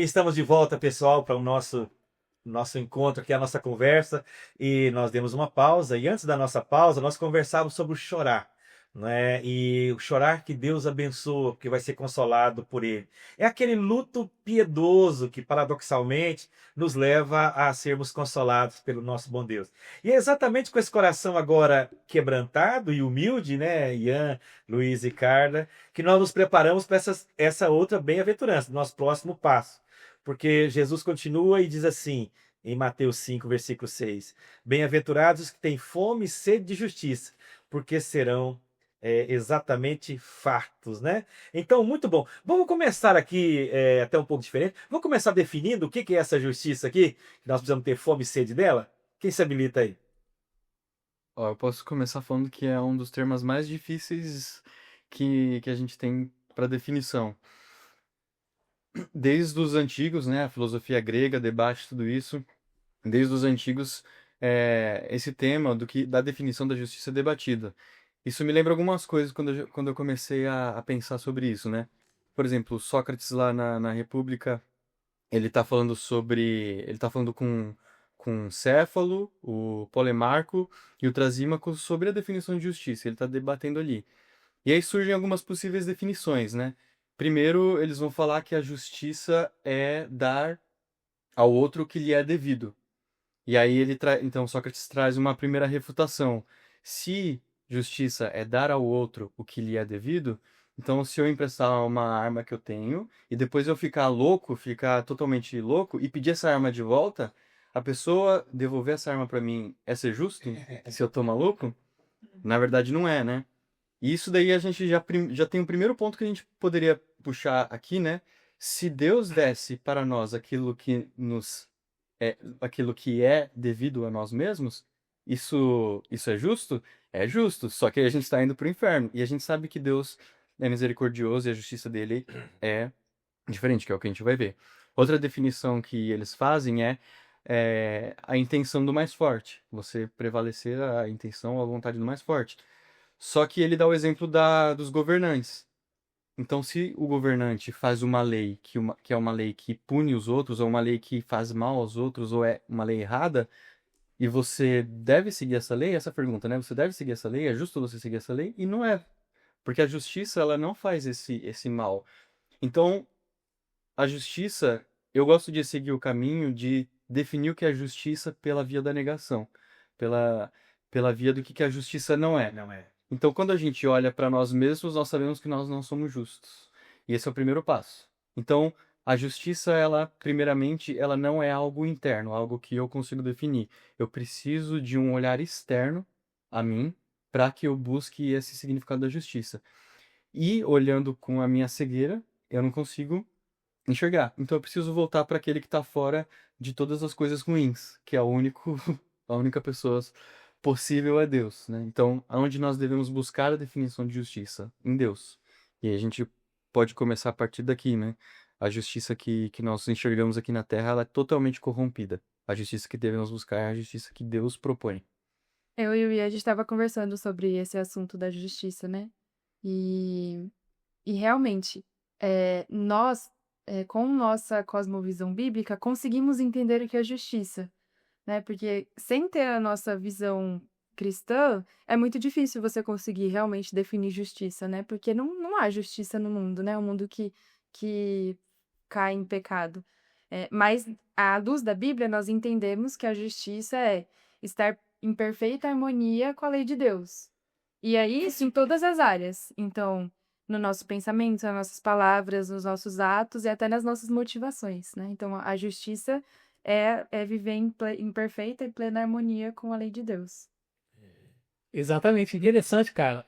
Estamos de volta, pessoal, para o nosso encontro aqui, a nossa conversa. E nós demos uma pausa. E antes da nossa pausa, nós conversávamos sobre o chorar, né? E o chorar que Deus abençoa, que vai ser consolado por Ele. É aquele luto piedoso que, paradoxalmente, nos leva a sermos consolados pelo nosso bom Deus. E é exatamente com esse coração agora quebrantado e humilde, né, Ian, Luiz e Carla, que nós nos preparamos para essa outra bem-aventurança, nosso próximo passo. Porque Jesus continua e diz assim, em Mateus 5, versículo 6: Bem-aventurados os que têm fome e sede de justiça, porque serão exatamente fartos, né? Então, muito bom. Vamos começar aqui até um pouco diferente. Vamos começar definindo o que é essa justiça aqui, que nós precisamos ter fome e sede dela? Quem se habilita aí? Ó, eu posso começar falando que é um dos termos mais difíceis que a gente tem para definição. Desde os antigos, né, a filosofia grega debate tudo isso. Desde os antigos, esse tema da definição da justiça é debatida. Isso me lembra algumas coisas quando eu comecei a pensar sobre isso, né? Por exemplo, Sócrates lá na República, ele tá falando com Céfalo, o Polemarco e o Trasímaco sobre a definição de justiça. Ele está debatendo ali. E aí surgem algumas possíveis definições, né? Primeiro, eles vão falar que a justiça é dar ao outro o que lhe é devido. E aí então Sócrates traz uma primeira refutação. Se justiça é dar ao outro o que lhe é devido, então se eu emprestar uma arma que eu tenho e depois eu ficar louco, ficar totalmente louco e pedir essa arma de volta, a pessoa devolver essa arma para mim é ser justo? Se eu tô maluco? Na verdade não é, né? E isso daí a gente já tem um primeiro ponto que a gente poderia puxar aqui, né? Se Deus desse para nós aquilo que é devido a nós mesmos, isso é justo? É justo, só que a gente está indo para o inferno. E a gente sabe que Deus é misericordioso e a justiça dele é diferente, que é o que a gente vai ver. Outra definição que eles fazem é a intenção do mais forte. Você prevalecer a intenção, a vontade do mais forte. Só que ele dá o exemplo dos governantes. Então, se o governante faz uma lei que é uma lei que pune os outros, ou uma lei que faz mal aos outros, ou é uma lei errada, e você deve seguir essa lei, essa pergunta, né? Você deve seguir essa lei? É justo você seguir essa lei? E não é. Porque a justiça, ela não faz esse mal. Então, a justiça, eu gosto de seguir o caminho de definir o que é justiça pela via da negação. Pela, pela via do que a justiça não é. Não é. Então, quando a gente olha para nós mesmos, nós sabemos que nós não somos justos. E esse é o primeiro passo. Então, a justiça, ela, primeiramente, ela não é algo interno, algo que eu consigo definir. Eu preciso de um olhar externo a mim para que eu busque esse significado da justiça. E, olhando com a minha cegueira, eu não consigo enxergar. Então, eu preciso voltar para aquele que está fora de todas as coisas ruins, que é o único, a única pessoa possível é Deus, né? Então, aonde nós devemos buscar a definição de justiça? Em Deus. E aí a gente pode começar a partir daqui, né? A justiça que nós enxergamos aqui na Terra, ela é totalmente corrompida. A justiça que devemos buscar é a justiça que Deus propõe. Eu e o Ian, a gente estava conversando sobre esse assunto da justiça, né? E, e realmente, nós, com nossa cosmovisão bíblica, conseguimos entender o que é justiça, né? Porque sem ter a nossa visão cristã, é muito difícil você conseguir realmente definir justiça, né? Porque não há justiça no mundo, né? Um mundo que cai em pecado. Mas, à luz da Bíblia, nós entendemos que a justiça é estar em perfeita harmonia com a lei de Deus. E é isso em todas as áreas. Então, no nosso pensamento, nas nossas palavras, nos nossos atos e até nas nossas motivações, né? Então, a justiça é viver em perfeita e plena harmonia com a lei de Deus. Exatamente, interessante, cara,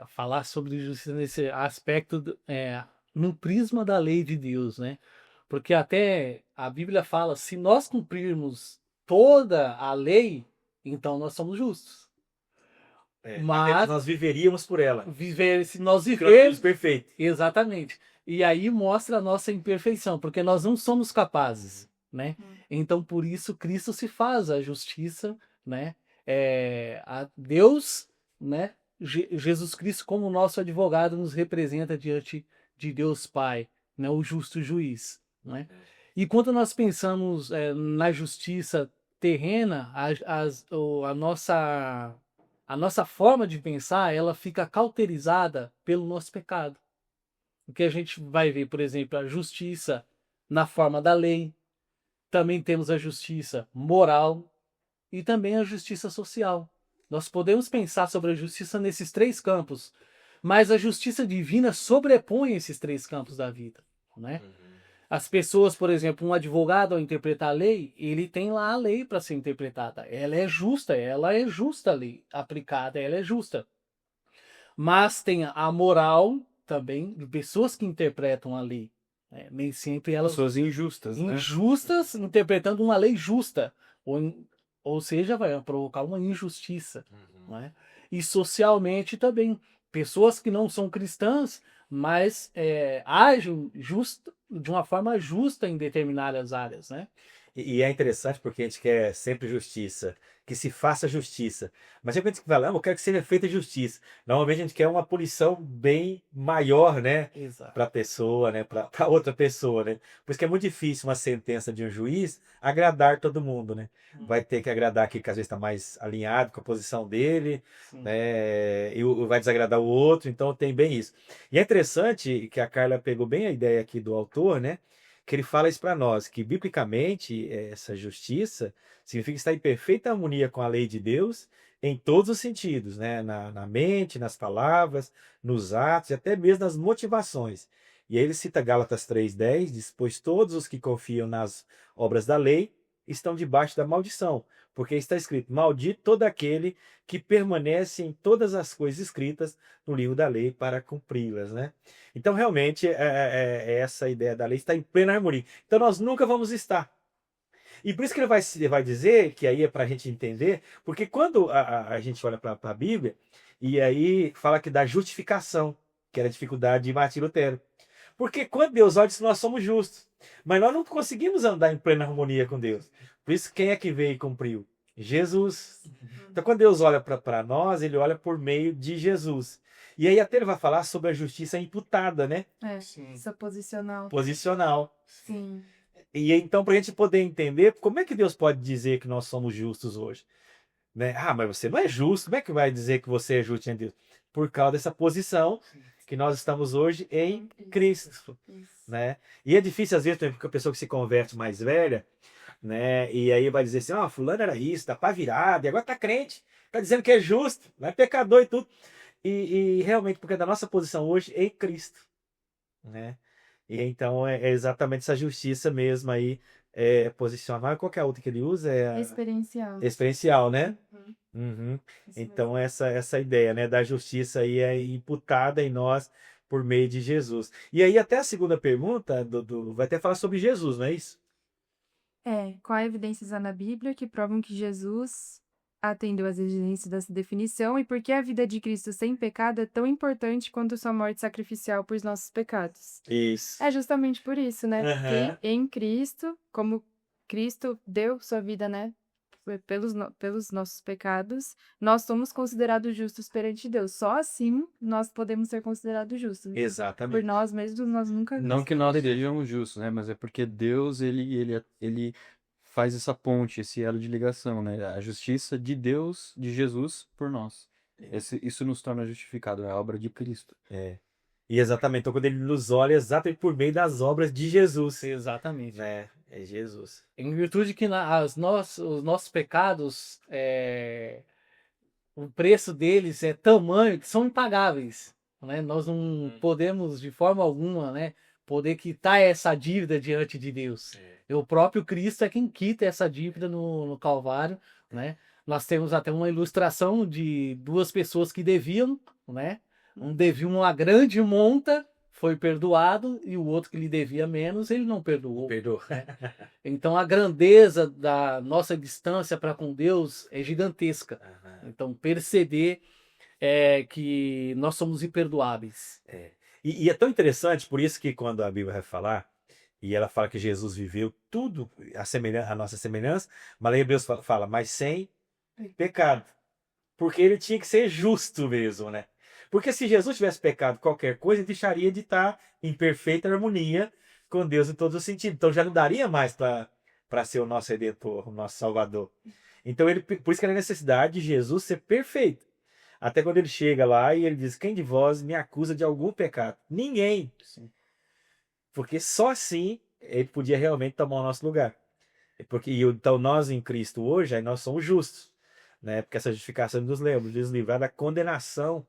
falar sobre justiça nesse aspecto, no prisma da lei de Deus, né? Porque até a Bíblia fala, se nós cumprirmos toda a lei, então nós somos justos. Até porque Mas nós viveríamos por ela. se nós Porque nós somos vivermos, perfeitos. exatamente, e aí mostra a nossa imperfeição, porque nós não somos capazes, né? Então, por isso, Cristo se faz a justiça, né? A Deus, né? Jesus Cristo, como nosso advogado, nos representa diante de Deus Pai, né? O justo juiz, né? E quando nós pensamos na justiça terrena, a nossa forma de pensar, ela fica cauterizada pelo nosso pecado. Porque a gente vai ver, por exemplo, a justiça na forma da lei, também temos a justiça moral e também a justiça social. Nós podemos pensar sobre a justiça nesses três campos, mas a justiça divina sobrepõe esses três campos da vida, né? As pessoas, por exemplo, um advogado ao interpretar a lei, ele tem lá a lei para ser interpretada. Ela é justa a lei aplicada, ela é justa. Mas tem a moral também de pessoas que interpretam a lei. Nem sempre elas Pessoas injustas, né? injustas interpretando uma lei justa, ou seja, vai provocar uma injustiça, né? E socialmente também, pessoas que não são cristãs, mas agem de uma forma justa em determinadas áreas, né? E é interessante porque a gente quer sempre justiça, que se faça justiça. Mas sempre que a gente fala, eu quero que seja feita justiça. Normalmente a gente quer uma punição bem maior, né? Exato. Para a pessoa, né? Para outra pessoa, né? Por isso que é muito difícil uma sentença de um juiz agradar todo mundo, né? Vai ter que agradar aquele que às vezes está mais alinhado com a posição dele, Sim. né? E vai desagradar o outro, então tem bem isso. E é interessante que a Carla pegou bem a ideia aqui do autor, né? Que ele fala isso para nós, que biblicamente essa justiça significa estar em perfeita harmonia com a lei de Deus em todos os sentidos, né? Na mente, nas palavras, nos atos e até mesmo nas motivações. E aí ele cita Gálatas 3:10, diz, pois todos os que confiam nas obras da lei estão debaixo da maldição, porque está escrito, maldito todo aquele que permanece em todas as coisas escritas no livro da lei para cumpri-las, né? Então, realmente, essa ideia da lei está em plena harmonia. Então, nós nunca vamos estar. E por isso que ele vai dizer, que aí é para a gente entender, porque quando a gente olha para a Bíblia, e aí fala que da justificação, que era a dificuldade de Martim Lutero. Porque quando Deus olha, nós somos justos. Mas nós não conseguimos andar em plena harmonia com Deus. Por isso, quem é que veio e cumpriu? Jesus. Então, quando Deus olha para nós, ele olha por meio de Jesus. E aí até ele vai falar sobre a justiça imputada, né? Sim. Isso é posicional. Posicional. Sim. E então, para a gente poder entender, como é que Deus pode dizer que nós somos justos hoje? Né? Ah, mas você não é justo. Como é que vai dizer que você é justo em Deus? Por causa dessa posição que nós estamos hoje em Cristo. Isso. Né? E é difícil, às vezes, porque a pessoa que se converte mais velha, né? E aí vai dizer assim, fulano era isso, tá pá virado, e agora tá crente, tá dizendo que é justo, não é pecador e tudo. E realmente, porque é da nossa posição hoje em Cristo, né? E então é exatamente essa justiça mesmo aí, posicional. Qual que é a outra que ele usa? Experiencial. Experiencial, né? Isso Então essa ideia, né, da justiça aí é imputada em nós por meio de Jesus. E aí até a segunda pergunta vai até falar sobre Jesus, não é isso? Qual a evidências há na Bíblia que provam que Jesus atendeu às exigências dessa definição e por que a vida de Cristo sem pecado é tão importante quanto sua morte sacrificial por nossos pecados? Isso. É justamente por isso, né? Aham. Porque em Cristo, como Cristo deu sua vida, né? Pelos nossos pecados, nós somos considerados justos perante Deus. Só assim nós podemos ser considerados justos. Por Exatamente. nós mesmos, nós nunca. Não que nós sejamos justos, né? Mas é porque Deus, ele faz essa ponte, esse elo de ligação, né? A justiça de Deus, de Jesus, por nós. Isso nos torna justificado, é a obra de Cristo. E exatamente, então quando ele nos olha, é exatamente por meio das obras de Jesus. Exatamente. Né? É Jesus. Em virtude que os nossos pecados, o preço deles é tamanho que são impagáveis, né? Nós não podemos, de forma alguma, né, poder quitar essa dívida diante de Deus. O próprio Cristo é quem quita essa dívida no Calvário, né? Nós temos até uma ilustração de duas pessoas que deviam, né? Um devia uma grande monta, foi perdoado, e o outro que lhe devia menos, ele não perdoou. Perdoa. Então a grandeza da nossa distância para com Deus é gigantesca. Então perceber que nós somos imperdoáveis. E é tão interessante, por isso que quando a Bíblia vai falar, e ela fala que Jesus viveu tudo a nossa semelhança, mas aí Hebreus fala, mas sem pecado. Porque ele tinha que ser justo mesmo, né? Porque se Jesus tivesse pecado qualquer coisa, ele deixaria de estar em perfeita harmonia com Deus em todos os sentidos. Então já não daria mais para ser o nosso Redentor, o nosso Salvador. Então por isso que era a necessidade de Jesus ser perfeito. Até quando ele chega lá e ele diz: quem de vós me acusa de algum pecado? Ninguém. Sim. Porque só assim ele podia realmente tomar o nosso lugar. Então nós em Cristo hoje, aí nós somos justos, né? Porque essa justificação nos livrar da condenação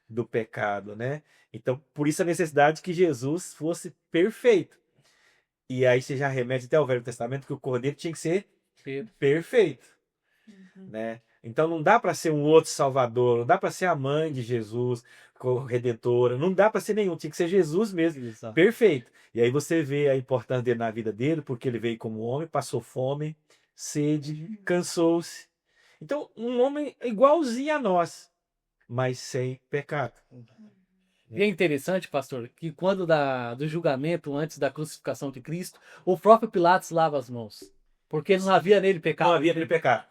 do pecado, né? Então, por isso a necessidade que Jesus fosse perfeito. E aí você já remete até ao Velho Testamento que o Cordeiro tinha que ser perfeito, né? Então não dá para ser um outro Salvador, não dá para ser a mãe de Jesus, Redentora, não dá para ser nenhum, tinha que ser Jesus mesmo, Exato. perfeito. E aí você vê a importância dele na vida dele, porque ele veio como homem, passou fome, sede, cansou-se. Então, um homem igualzinho a nós, mas sem pecado. E é interessante, pastor, que quando do julgamento, antes da crucificação de Cristo, o próprio Pilatos lava as mãos. Porque não havia nele pecado. Não havia nele pecado.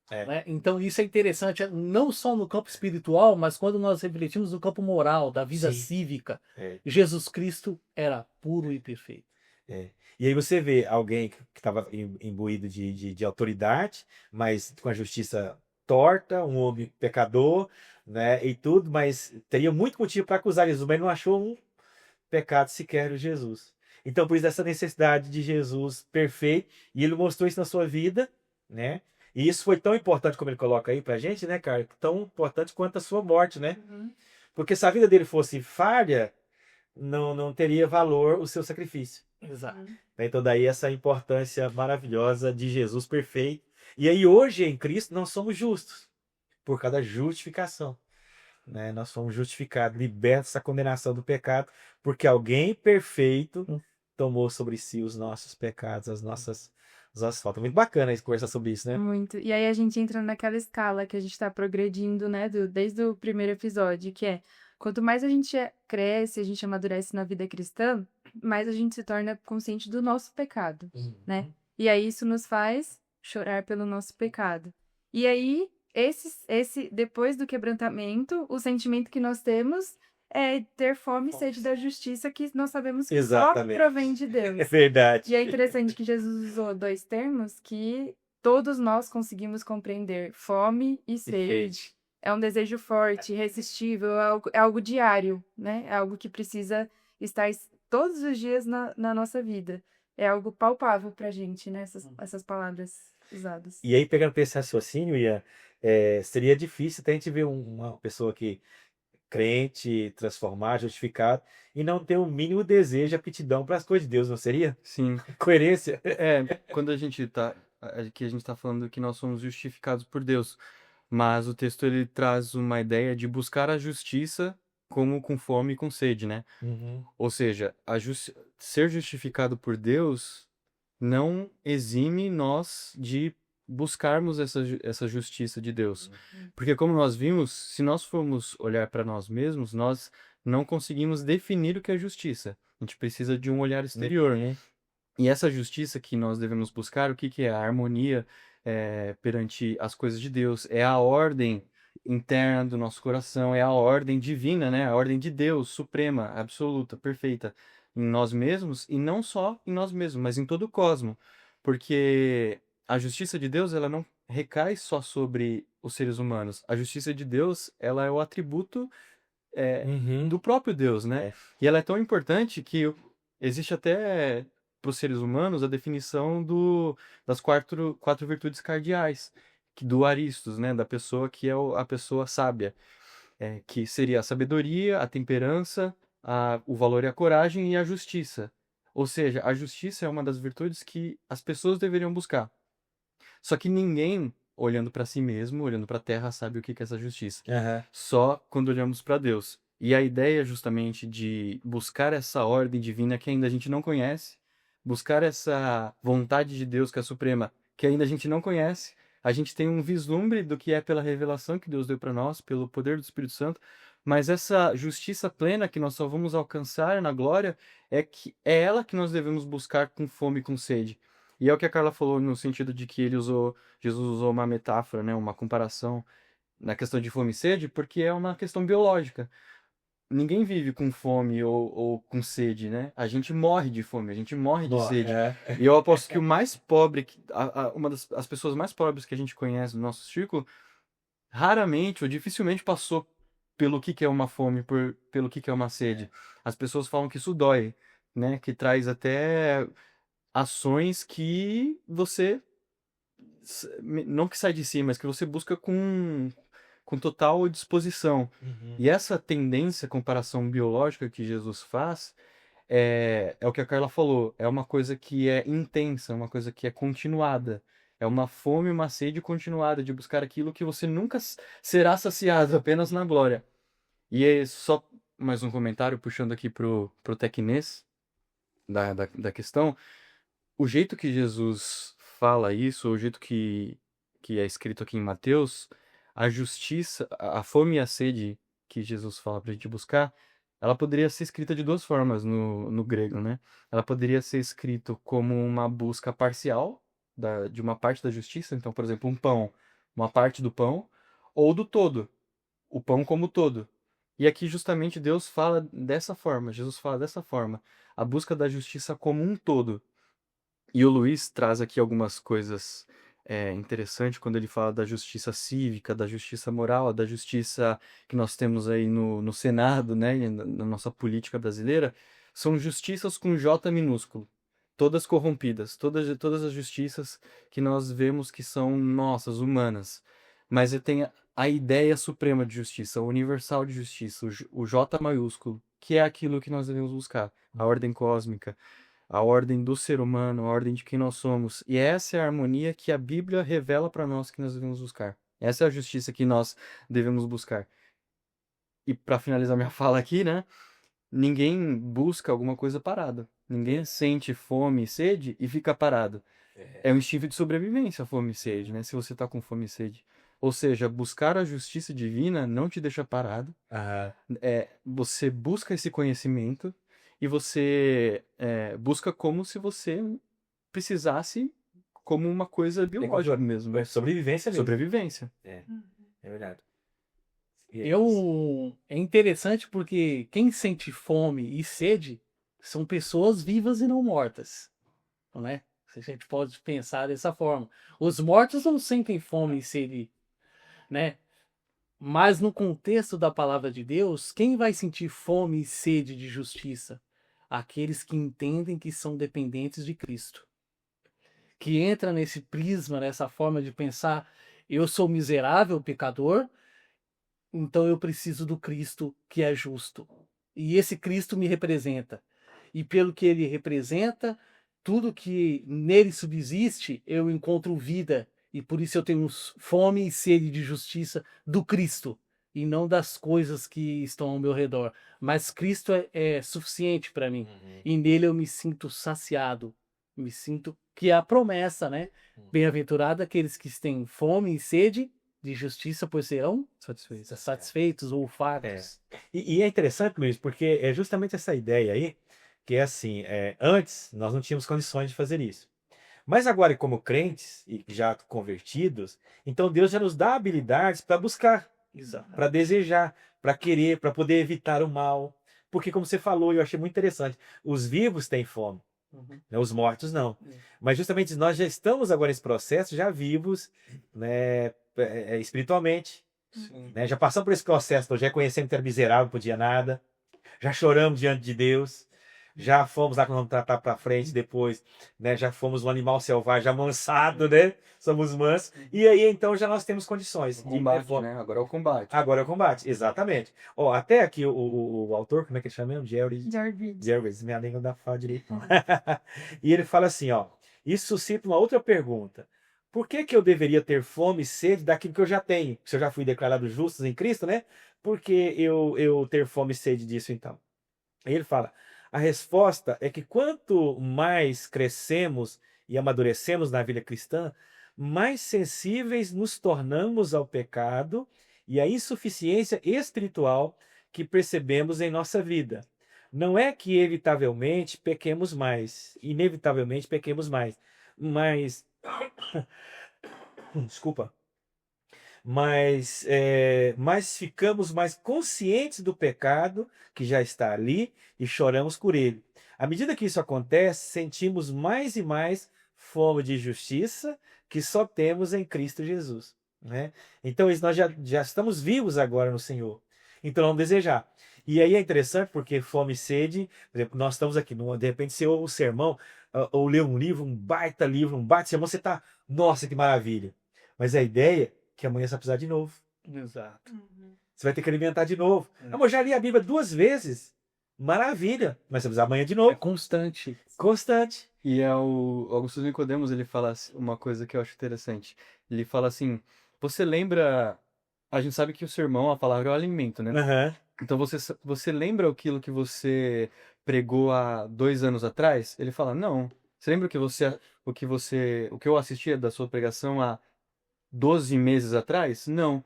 Né? Então isso é interessante, não só no campo espiritual, mas quando nós refletimos no campo moral, da vida Sim. cívica. É. Jesus Cristo era puro e perfeito. E aí você vê alguém que estava imbuído de autoridade, mas com a justiça torta, um homem pecador, né, e tudo, mas teria muito motivo para acusar Jesus, mas não achou um pecado sequer em Jesus. Então, por isso, essa necessidade de Jesus perfeito, e ele mostrou isso na sua vida, né? E isso foi tão importante, como ele coloca aí pra gente, né, cara? Tão importante quanto a sua morte, né? Porque se a vida dele fosse falha, não teria valor o seu sacrifício. Exato. Então daí essa importância maravilhosa de Jesus perfeito. E aí hoje em Cristo nós somos justos por causa da justificação, né? Nós somos justificados, libertos da condenação do pecado, porque alguém perfeito tomou sobre si os nossos pecados, as nossas faltas. Muito bacana conversar sobre isso, né? Muito. E aí a gente entra naquela escala que a gente tá progredindo, né, desde o primeiro episódio, que é quanto mais a gente cresce, a gente amadurece na vida cristã, mais a gente se torna consciente do nosso pecado, né? E aí isso nos faz chorar pelo nosso pecado. E aí, depois do quebrantamento, o sentimento que nós temos é ter fome e sede da justiça, que nós sabemos que Exatamente. só provém de Deus. É verdade. E é interessante que Jesus usou dois termos que todos nós conseguimos compreender: fome e sede. É um desejo forte, irresistível, é algo diário, né? É algo que precisa estar todos os dias na nossa vida. É algo palpável pra gente, né? Essas palavras usadas. E aí, pegando pra esse raciocínio, Ian, seria difícil até a gente ver uma pessoa que crente, transformar, justificado, e não ter o mínimo desejo, aptidão para as coisas de Deus, não seria? Sim. Coerência. Quando a gente tá falando que nós somos justificados por Deus, mas o texto ele traz uma ideia de buscar a justiça como com fome e com sede, né? Ou seja, ser justificado por Deus não exime nós de buscarmos essa justiça de Deus. Porque como nós vimos, se nós formos olhar para nós mesmos, nós não conseguimos definir o que é justiça. A gente precisa de um olhar exterior, né? E essa justiça que nós devemos buscar, o que é? A harmonia perante as coisas de Deus, é a ordem interna do nosso coração, é a ordem divina, né? A ordem de Deus, suprema, absoluta, perfeita, em nós mesmos, e não só em nós mesmos, mas em todo o cosmo. Porque a justiça de Deus, ela não recai só sobre os seres humanos. A justiça de Deus, ela é o atributo do próprio Deus, né? E ela é tão importante que existe até para os seres humanos a definição das quatro virtudes cardeais, do Aristos, né? Da pessoa que é a pessoa sábia, que seria a sabedoria, a temperança, o valor e a coragem e a justiça. Ou seja, a justiça é uma das virtudes que as pessoas deveriam buscar. Só que ninguém, olhando para si mesmo, olhando para a terra, sabe o que é essa justiça. Só quando olhamos para Deus. E a ideia justamente de buscar essa ordem divina que ainda a gente não conhece, buscar essa vontade de Deus que é suprema, que ainda a gente não conhece, a gente tem um vislumbre do que é pela revelação que Deus deu para nós, pelo poder do Espírito Santo, mas essa justiça plena que nós só vamos alcançar na glória é ela que nós devemos buscar com fome e com sede. E é o que a Carla falou no sentido de que Jesus usou uma metáfora, né, uma comparação na questão de fome e sede, porque é uma questão biológica. ninguém vive com fome ou com sede, né? A gente morre de fome, a gente morre de sede. E eu aposto que o mais pobre, uma das pessoas mais pobres que a gente conhece no nosso círculo, raramente ou dificilmente passou pelo que é uma fome, pelo que é uma sede. As pessoas falam que isso dói, né? Que traz até ações que você, não que sai de si, mas que você busca com total disposição. Uhum. E essa tendência, comparação biológica que Jesus faz, é o que a Carla falou, é uma coisa que é intensa, uma coisa que é continuada. É uma fome, uma sede continuada de buscar aquilo que você nunca será saciado, apenas na glória. E é só mais um comentário, puxando aqui pro tecnês da questão. O jeito que Jesus fala isso, o jeito que é escrito aqui em Mateus, a justiça, a fome e a sede que Jesus fala pra gente buscar, ela poderia ser escrita de duas formas no grego, né? Ela poderia ser escrito como uma busca parcial de uma parte da justiça, então, por exemplo, um pão, uma parte do pão, ou do todo, o pão como todo. E aqui justamente Deus fala dessa forma, Jesus fala dessa forma, a busca da justiça como um todo. E o Luiz traz aqui algumas coisas interessantes quando ele fala da justiça cívica, da justiça moral, da justiça que nós temos aí no Senado, né, e na nossa política brasileira. São justiças com J minúsculo, todas corrompidas, todas as justiças que nós vemos que são nossas, humanas. Mas tem a ideia suprema de justiça, o universal de justiça, o J maiúsculo, que é aquilo que nós devemos buscar, a ordem cósmica, a ordem do ser humano, a ordem de quem nós somos. E essa é a harmonia que a Bíblia revela para nós que nós devemos buscar. Essa é a justiça que nós devemos buscar. E para finalizar minha fala aqui, né? Ninguém busca alguma coisa parada. Ninguém sente fome e sede e fica parado. É um instinto de sobrevivência, fome e sede, né? Se você tá com fome e sede. Ou seja, buscar a justiça divina não te deixa parado. Aham. Você busca esse conhecimento e você busca como se você precisasse como uma coisa biológica mesmo. É sobrevivência mesmo. Sobrevivência. É verdade. É interessante porque quem sente fome e sede são pessoas vivas e não mortas, não é? A gente pode pensar dessa forma. Os mortos não sentem fome e sede, né? Mas no contexto da palavra de Deus, quem vai sentir fome e sede de justiça? Aqueles que entendem que são dependentes de Cristo. Que entra nesse prisma, nessa forma de pensar, eu sou miserável, pecador, então eu preciso do Cristo que é justo. E esse Cristo me representa. E pelo que ele representa, tudo que nele subsiste, eu encontro vida. E por isso eu tenho fome e sede de justiça do Cristo. E não das coisas que estão ao meu redor. Mas Cristo é suficiente para mim. E nele eu me sinto saciado. Me sinto que é a promessa, né? Bem-aventurado aqueles que têm fome e sede de justiça, pois serão satisfeitos ou fartos. E é interessante, Luiz, porque é justamente essa ideia aí, que é assim, antes nós não tínhamos condições de fazer isso. Mas agora, como crentes e já convertidos, então Deus já nos dá habilidades para buscar, para desejar, para querer, para poder evitar o mal. Porque, como você falou, eu achei muito interessante, os vivos têm fome, né, os mortos não. Mas justamente nós já estamos agora nesse processo, já vivos, né, espiritualmente. Né, já passamos por esse processo, nós já conhecemos que era miserável, não podia nada, já choramos diante de Deus. Já fomos lá quando vamos tratar para frente depois, né? Já fomos um animal selvagem amansado, né? Somos mansos. E aí então já nós temos condições. Combate, né? Agora é o combate. Agora é o combate, exatamente. Ó, até aqui o autor, como é que ele chama mesmo? Jervis, minha língua não fala direito. E ele fala assim, ó, isso suscita uma outra pergunta. Por que eu deveria ter fome e sede daquilo que eu já tenho? Se eu já fui declarado justo em Cristo, né? Por que eu ter fome e sede disso então? Aí ele fala, a resposta é que quanto mais crescemos e amadurecemos na vida cristã, mais sensíveis nos tornamos ao pecado e à insuficiência espiritual que percebemos em nossa vida. Não é que inevitavelmente pequemos mais, mas desculpa. mas ficamos mais conscientes do pecado que já está ali e choramos por ele. À medida que isso acontece, sentimos mais e mais fome de justiça que só temos em Cristo Jesus, né? Então, nós já estamos vivos agora no Senhor. Então, vamos desejar. E aí é interessante porque fome e sede, por exemplo, nós estamos aqui, de repente você ouve um sermão, ou lê um livro, um baita livro, um baita sermão, você está, nossa, que maravilha. Mas a ideia é que amanhã você vai precisar de novo. Exato. Você vai ter que alimentar de novo. É. Amor, já li a Bíblia 2 vezes. Maravilha. Mas você vai precisar amanhã de É novo. constante. Constante. E é o Augusto Nicodemos, ele fala uma coisa que eu acho interessante. Ele fala assim, você lembra... A gente sabe que o sermão, a palavra é o alimento, né? Aham. Então você lembra aquilo que você pregou há 2 anos atrás? Ele fala, não. Você lembra o que eu assistia da sua pregação há 12 meses atrás? Não.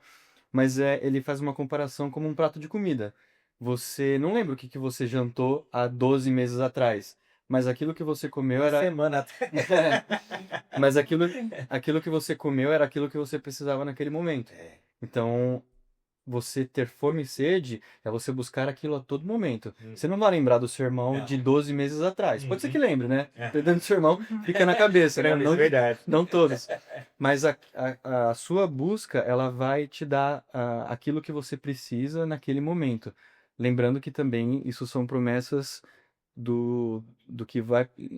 Mas ele faz uma comparação como um prato de comida. Você não lembra o que você jantou há 12 meses atrás, mas aquilo que você comeu Uma era semana até. mas aquilo que você comeu era aquilo que você precisava naquele momento. Então, você ter fome e sede é você buscar aquilo a todo momento. Você não vai lembrar do sermão Não. de 12 meses atrás. Pode ser que lembre, né? É. Dependendo do sermão, fica na cabeça, né? Isso é verdade. Não todos. Mas a sua busca, ela vai te dar aquilo que você precisa naquele momento. Lembrando que também isso são promessas do que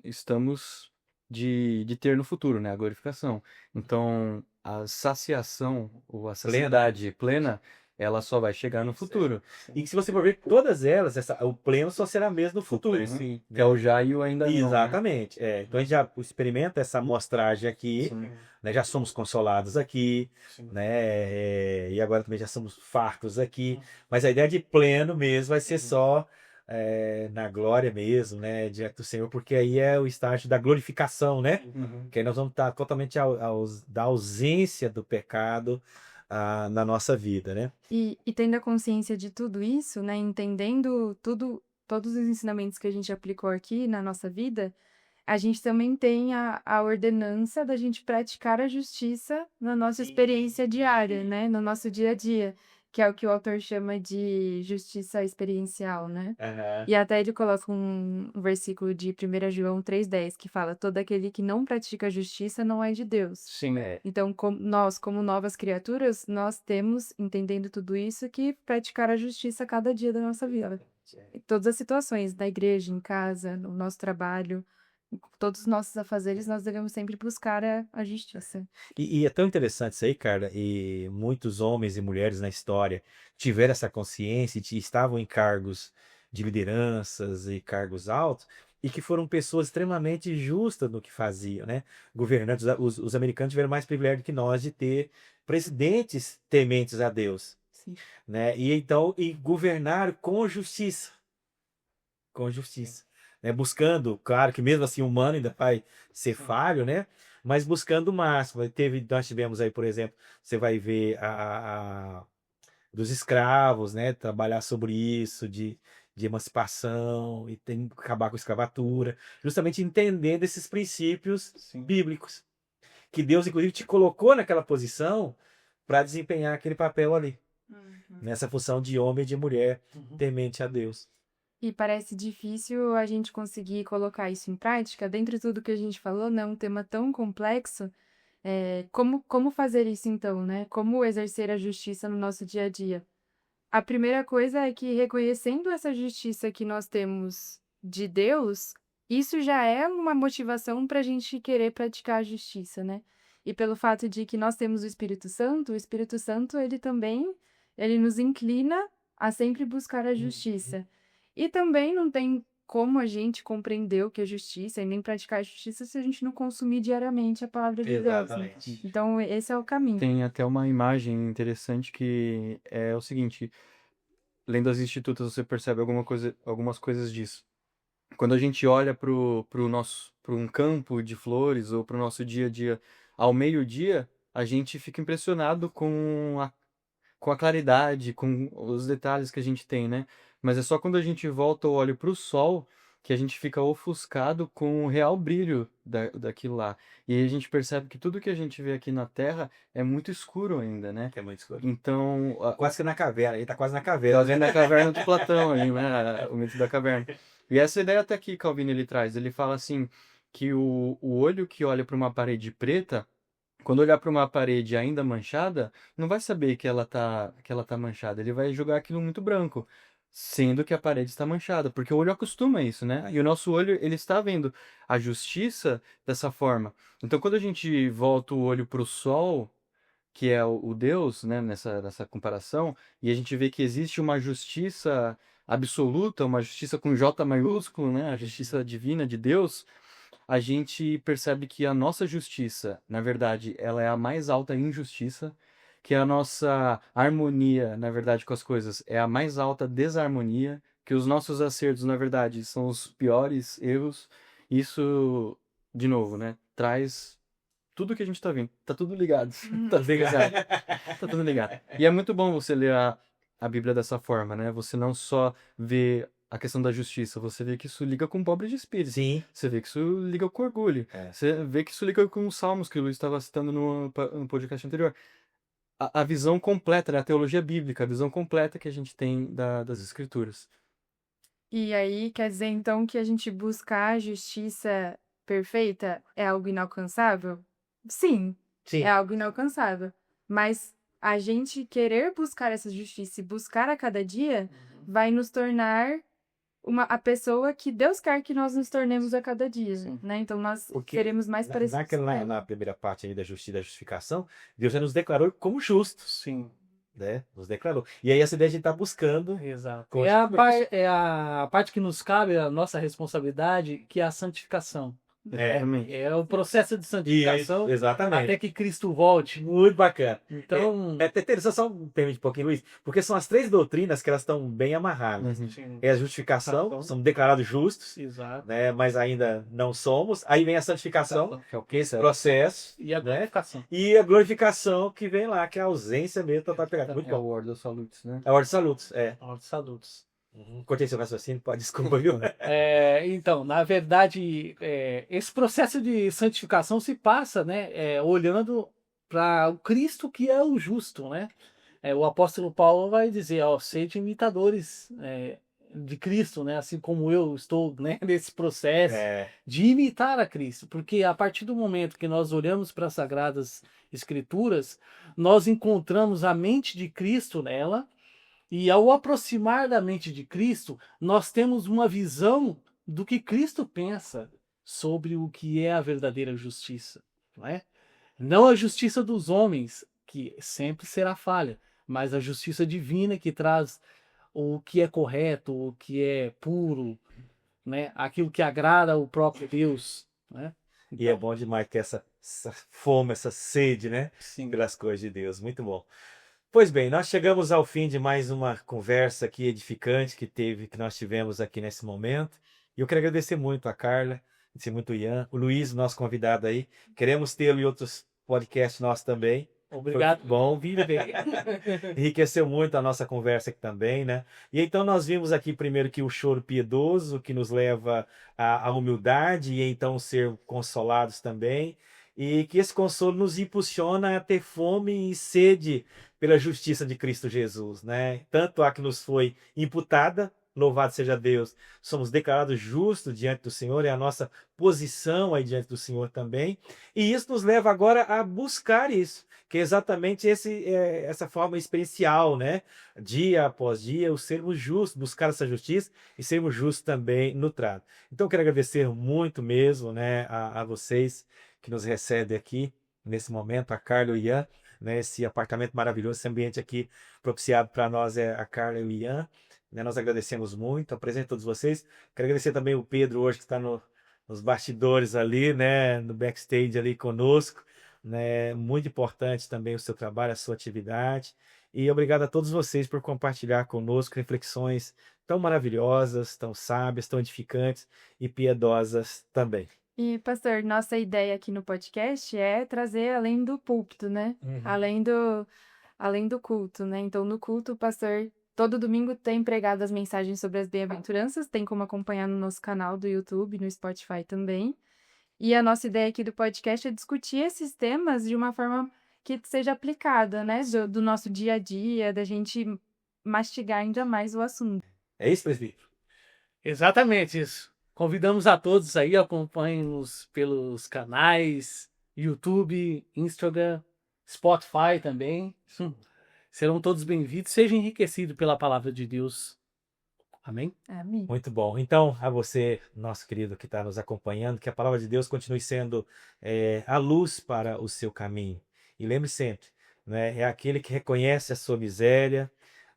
estamos de ter no futuro, né? A glorificação. Então, a saciação ou a saciedade plena, ela só vai chegar no futuro. E se você for ver todas elas, o pleno só será mesmo no futuro. Sim. Que é o já e o ainda não. Né? Exatamente. Então a gente já experimenta essa amostragem aqui, Sim. né? Já somos consolados aqui, né? E agora também já somos fartos aqui. Mas a ideia de pleno mesmo vai ser só na glória mesmo, né? Diante do Senhor, porque aí é o estágio da glorificação, né? Uhum. Que aí nós vamos estar totalmente da ausência do pecado na nossa vida, né? E tendo a consciência de tudo isso, né, entendendo todos os ensinamentos que a gente aplicou aqui na nossa vida, a gente também tem a ordenança da gente praticar a justiça na nossa experiência diária, né, no nosso dia a dia, que é o que o autor chama de justiça experiencial, né? E até ele coloca um versículo de 1 João 3,10, que fala: todo aquele que não pratica a justiça não é de Deus. Sim. Então, nós, como novas criaturas, nós temos, entendendo tudo isso, que praticar a justiça a cada dia da nossa vida. Em todas as situações, na igreja, em casa, no nosso trabalho, em todos os nossos afazeres, nós devemos sempre buscar a justiça. E é tão interessante isso aí, cara, e muitos homens e mulheres na história tiveram essa consciência e estavam em cargos de lideranças e cargos altos, e que foram pessoas extremamente justas no que faziam, né? Governantes, os americanos tiveram mais privilégio que nós de ter presidentes tementes a Deus, Sim. né? E governaram com justiça, né? Buscando, claro que mesmo assim o humano ainda vai ser falho, né? Mas buscando o máximo. Nós tivemos aí, por exemplo, você vai ver dos escravos, né? Trabalhar sobre isso, de emancipação, e tem que acabar com a escravatura, justamente entendendo esses princípios bíblicos, que Deus, inclusive, te colocou naquela posição para desempenhar aquele papel ali, nessa função de homem e de mulher temente a Deus. E parece difícil a gente conseguir colocar isso em prática. Dentro de tudo que a gente falou, né, um tema tão complexo. Como fazer isso então, né? Como exercer a justiça no nosso dia a dia? A primeira coisa é que, reconhecendo essa justiça que nós temos de Deus, isso já é uma motivação para a gente querer praticar a justiça, né? E pelo fato de que nós temos o Espírito Santo, ele também, ele nos inclina a sempre buscar a justiça. E também não tem como a gente compreender o que é justiça e nem praticar a justiça se a gente não consumir diariamente a palavra de Deus, né? Exatamente. Então, esse é o caminho. Tem até uma imagem interessante que é o seguinte: lendo as Institutas, você percebe algumas coisas disso. Quando a gente olha para um campo de flores ou para o nosso dia a dia ao meio-dia, a gente fica impressionado com a claridade, com os detalhes que a gente tem, né? Mas é só quando a gente volta o olho para o sol que a gente fica ofuscado com o real brilho daquilo lá. E aí a gente percebe que tudo que a gente vê aqui na Terra é muito escuro ainda, né? Que é muito escuro. Então, Quase que na caverna, ele tá quase na tá caverna. vendo a caverna do Platão ali, né? O mito da caverna. E essa ideia até aqui Calvino ele traz. Ele fala assim que o olho que olha para uma parede preta, quando olhar para uma parede ainda manchada, não vai saber que ela tá manchada. Ele vai jogar aquilo muito branco, sendo que a parede está manchada, porque o olho acostuma a isso, né? E o nosso olho ele está vendo a justiça dessa forma. Então, quando a gente volta o olho para o sol, que é o Deus, né, nessa comparação, e a gente vê que existe uma justiça absoluta, uma justiça com J maiúsculo, né, a justiça divina de Deus, a gente percebe que a nossa justiça, na verdade, ela é a mais alta injustiça, que a nossa harmonia, na verdade, com as coisas é a mais alta desarmonia, que os nossos acertos, na verdade, são os piores erros. Isso, de novo, né, traz tudo que a gente tá vendo. Tá tudo ligado. Tá tudo ligado. Tá tudo ligado. E é muito bom você ler a Bíblia dessa forma, né? Você não só vê a questão da justiça, você vê que isso liga com o pobre de espírito. Sim. Você vê que isso liga com orgulho. É. Você vê que isso liga com os salmos que o Luiz estava citando no podcast anterior. A visão completa, né? A teologia bíblica, a visão completa que a gente tem das escrituras. E aí, quer dizer, então, que a gente buscar a justiça perfeita é algo inalcançável? Sim, Sim. é algo inalcançável. Mas a gente querer buscar essa justiça e buscar a cada dia vai nos tornar a pessoa que Deus quer que nós nos tornemos a cada dia, Sim. né? Então, nós Porque seremos mais parecidos com ele. Na primeira parte aí da justiça e da justificação, Deus já nos declarou como justos, Sim, né? Nos declarou. E aí essa ideia a gente tá buscando. exato. Com É a parte que nos cabe, a nossa responsabilidade, que é a santificação. Exatamente. É o processo de santificação Isso, exatamente. até que Cristo volte. Muito bacana. Então, É interessante, só um pouquinho, Luiz, porque são as três doutrinas que elas estão bem amarradas. Uhum. sim, É a justificação, somos declarados justos, exato. né? Mas ainda não somos. Aí vem a santificação, Que é o que é esse processo, E a né? glorificação. E a glorificação que vem lá, que é a ausência mesmo total pecado. Muito É o bom. Ordo Salutis, né? A ordem de salutos, é. Ordem de salutos. Cortei seu raciocínio, pode, desculpa, viu? Então, na verdade, esse processo de santificação se passa, né, olhando para o Cristo que é o justo, né? O apóstolo Paulo vai dizer, ó, sede imitadores de Cristo, né? Assim como eu estou, né, nesse processo É, de imitar a Cristo, porque a partir do momento que nós olhamos para as Sagradas Escrituras, nós encontramos a mente de Cristo nela. E ao aproximar da mente de Cristo, nós temos uma visão do que Cristo pensa sobre o que é a verdadeira justiça, não é? Não a justiça dos homens, que sempre será falha, mas a justiça divina que traz o que é correto, o que é puro, né? Aquilo que agrada ao próprio Deus, né? e é bom demais ter essa fome, essa sede, né? Sim. Pelas coisas de Deus. Muito bom. Pois bem, nós chegamos ao fim de mais uma conversa aqui edificante que nós tivemos aqui nesse momento. E eu quero agradecer muito a Carla, agradecer muito o Ian, o Luiz, nosso convidado aí. Queremos tê-lo em outros podcasts nossos também. Obrigado. Foi bom, Viver. enriqueceu muito a nossa conversa aqui também, né? E então nós vimos aqui primeiro que o choro piedoso, que nos leva à humildade e então ser consolados também. E que esse consolo nos impulsiona a ter fome e sede pela justiça de Cristo Jesus, né? Tanto a que nos foi imputada, louvado seja Deus, somos declarados justos diante do Senhor, é a nossa posição aí diante do Senhor também. E isso nos leva agora a buscar isso, que é exatamente essa forma experiencial, né? Dia após dia, o sermos justos, buscar essa justiça e sermos justos também no trato. Então, eu quero agradecer muito mesmo, né, a vocês que nos recebem aqui nesse momento, a Carla e o Ian, né, esse apartamento maravilhoso, esse ambiente aqui propiciado para nós é a Carla e o Ian, né, nós agradecemos muito, apresento a todos vocês. Quero agradecer também o Pedro hoje que está nos bastidores ali, né, no backstage ali conosco, né, muito importante também o seu trabalho, a sua atividade, e obrigado a todos vocês por compartilhar conosco reflexões tão maravilhosas, tão sábias, tão edificantes e piedosas também. E, pastor, nossa ideia aqui no podcast é trazer além do púlpito, né? Além do culto, né? Então, no culto, o pastor Todo domingo tem pregado as mensagens sobre as bem-aventuranças, tem como acompanhar no nosso canal do YouTube, no Spotify também. E a nossa ideia aqui do podcast é discutir esses temas de uma forma que seja aplicada, né? Do nosso dia a dia, da gente mastigar ainda mais o assunto. É isso, presbítero? Exatamente isso. Convidamos a todos aí, acompanhem-nos pelos canais YouTube, Instagram, Spotify também. Serão todos bem-vindos. Seja enriquecido pela palavra de Deus. Amém? Amém. Muito bom. Então, a você, nosso querido que está nos acompanhando, que a palavra de Deus continue sendo a luz para o seu caminho. E lembre sempre, né, é aquele que reconhece a sua miséria,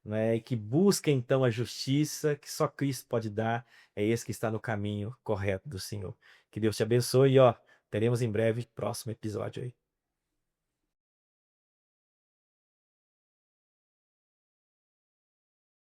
né, e que busca então a justiça que só Cristo pode dar, é esse que está no caminho correto do Senhor. Que Deus te abençoe e teremos em breve próximo episódio aí.